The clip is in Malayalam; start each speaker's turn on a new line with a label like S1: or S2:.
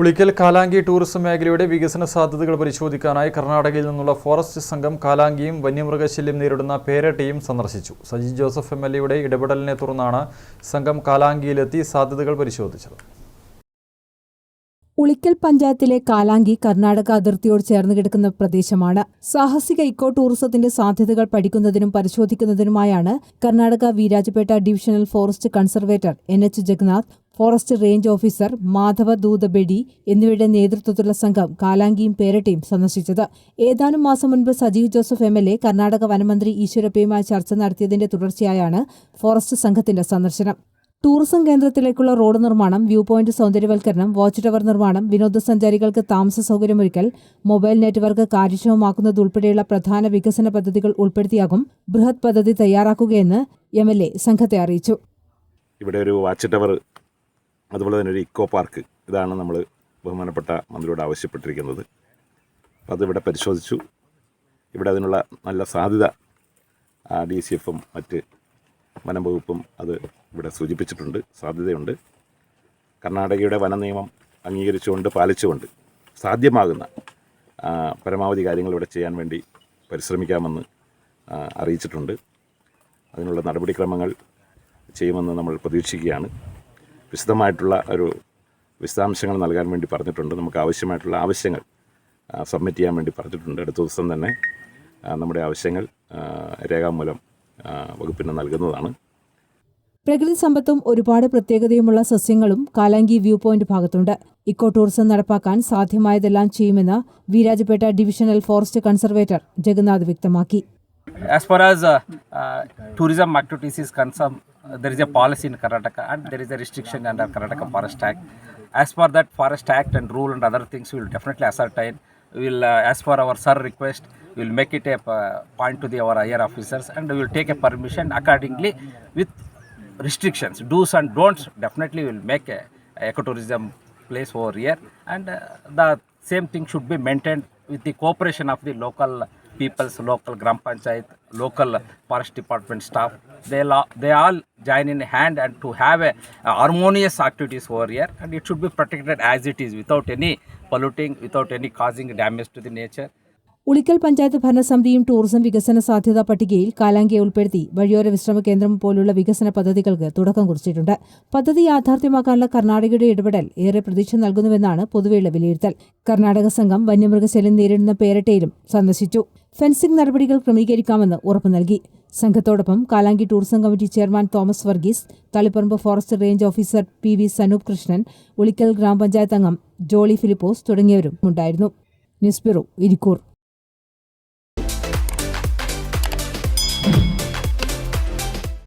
S1: ഉളിക്കൽ കാലാങ്കി ടൂറിസം മേഖലയുടെ വികസന സാധ്യതകൾ പരിശോധിക്കാനായി കർണാടകയിൽ നിന്നുള്ള ഫോറസ്റ്റ് സംഘം കാലാങ്കിയും വന്യമൃഗശല്യം നേരിടുന്ന പേരട്ടിയും സന്ദർശിച്ചു. സജി ജോസഫ് എംഎൽഎയുടെ ഇടപെടലിനെ തുടർന്നാണ് സംഘം കാലാങ്കിയിലെത്തി സാധ്യതകൾ പരിശോധിച്ചത്.
S2: ഉളിക്കൽ പഞ്ചായത്തിലെ കാലാങ്കി കർണാടക അതിർത്തിയോട് ചേർന്ന് കിടക്കുന്ന പ്രദേശമാണ്. സാഹസിക ഇക്കോ ടൂറിസത്തിന്റെ സാധ്യതകൾ പഠിക്കുന്നതിനും പരിശോധിക്കുന്നതിനുമായാണ് Karnataka Virajpet divisional forest conservator NH Jagannath, forest range officer Madhava ദൂതബെഡി എന്നിവരുടെ നേതൃത്വത്തിലുള്ള സംഘം കാലാങ്കിയും പേരട്ടിയും സന്ദർശിച്ചത്. ഏതാനും മാസം മുൻപ് സജീവ് ജോസഫ് MLA കർണാടക വനമന്ത്രി ഈശ്വരപ്പയുമായി ചർച്ച നടത്തിയതിന്റെ തുടർച്ചയായാണ് ഫോറസ്റ്റ് സംഘത്തിന്റെ സന്ദർശനം. ടൂറിസം കേന്ദ്രത്തിലേക്കുള്ള റോഡ് നിർമ്മാണം, വ്യൂ പോയിന്റ് സൗന്ദര്യവൽക്കരണം, വാച്ച് ടവർ നിർമ്മാണം, വിനോദസഞ്ചാരികൾക്ക് താമസ സൗകര്യമൊരുക്കൽ, മൊബൈൽ നെറ്റ്വർക്ക് കാര്യക്ഷമമാക്കുന്നതുൾപ്പെടെയുള്ള പ്രധാന വികസന പദ്ധതികൾ ഉൾപ്പെടുത്തിയാകും ബൃഹത് പദ്ധതി തയ്യാറാക്കുകയെന്ന് MLA സംഘത്തെ അറിയിച്ചു.
S3: ഇവിടെ ഒരു വാച്ച് ടവർ, അതുപോലെ തന്നെ ഒരു ഇക്കോ പാർക്ക്, ഇതാണ് നമ്മൾ ബഹുമാനപ്പെട്ട മന്ത്രിയോട് ആവശ്യപ്പെട്ടിരിക്കുന്നത്. അപ്പോൾ അതിവിടെ പരിശോധിച്ചു. ഇവിടെ അതിനുള്ള നല്ല സാധ്യത DCFും മറ്റ് വനം വകുപ്പും അത് ഇവിടെ സൂചിപ്പിച്ചിട്ടുണ്ട്. സാധ്യതയുണ്ട്. കർണാടകയുടെ വനനിയമം അംഗീകരിച്ചുകൊണ്ട് പാലിച്ചുകൊണ്ട് സാധ്യമാകുന്ന പരമാവധി കാര്യങ്ങൾ ഇവിടെ ചെയ്യാൻ വേണ്ടി പരിശ്രമിക്കാമെന്ന് അറിയിച്ചിട്ടുണ്ട്. അതിനുള്ള നടപടിക്രമങ്ങൾ ചെയ്യുമെന്ന് നമ്മൾ പ്രതീക്ഷിക്കുകയാണ്. വിശദമായിട്ടുള്ള ഒരു വിശദാംശങ്ങൾ നൽകാൻ വേണ്ടി പറഞ്ഞിട്ടുണ്ട്. നമുക്ക് ആവശ്യമായിട്ടുള്ള ആവശ്യങ്ങൾ സബ്മിറ്റ് ചെയ്യാൻ വേണ്ടി പറഞ്ഞിട്ടുണ്ട്. അടുത്ത ദിവസം തന്നെ നമ്മുടെ ആവശ്യങ്ങൾ രേഖാമൂലം വകുപ്പിന് നൽകുന്നതാണ്.
S2: പ്രകൃതി സമ്പത്തും ഒരുപാട് പ്രത്യേകതയുമുള്ള സസ്യങ്ങളും Kalanki view point ഭാഗത്തുണ്ട്. Eco tourism നടപ്പാക്കാൻ സാധ്യമായതെല്ലാം ചെയ്യുമെന്ന് വീരാജപേട്ട ഡിവിഷണൽ ഫോറസ്റ്റ് കൺസർവേറ്റർ ജഗന്നാഥ് വ്യക്തമാക്കി.
S4: As far as tourism activities is concerned, there is a policy in Karnataka and there is a restriction under Karnataka Forest Act. As for that Forest Act and rule and other things, we will definitely ascertain. We will, as for our sir request, we will make it a point to our higher officers and we will take a permission accordingly with restrictions, do's and don'ts. Definitely we will make a ecotourism place over here, and the same thing should be maintained with the cooperation of the local peoples, local Gram Panchayat, local forest department staff. They all join in hand and to have a harmonious activities over here, and it should be protected as it is without any polluting, without any causing damage to the nature.
S2: Ulikkal panchayat ഭരണസമിതിയും ടൂറിസം വികസന സാധ്യതാ പട്ടികയിൽ കാലാങ്കിയെ ഉൾപ്പെടുത്തി വഴിയോര വിശ്രമ കേന്ദ്രം പോലുള്ള വികസന പദ്ധതികൾക്ക് തുടക്കം കുറിച്ചിട്ടുണ്ട്. പദ്ധതി യാഥാർത്ഥ്യമാക്കാനുള്ള കർണാടകയുടെ ഇടപെടൽ ഏറെ പ്രതീക്ഷ നൽകുന്നുവെന്നാണ് പൊതുവെയുള്ള വിലയിരുത്തൽ. കർണാടക സംഘം വന്യമൃഗശല്യം നേരിടുന്ന പേരട്ടയിലും സന്ദർശിച്ചു. ഫെൻസിംഗ് നടപടികൾ ക്രമീകരിക്കാമെന്ന് ഉറപ്പു നൽകി. സംഘത്തോടൊപ്പം Kalanki tourism committee chairman Thomas Varghese, Thaliparamba forest range officer PV Sanoop Krishnan, Ulikkal ഗ്രാമപഞ്ചായത്ത് അംഗം ജോളി ഫിലിപ്പോസ് തുടങ്ങിയവരും ഉണ്ടായിരുന്നു. News bureau, Irikkur.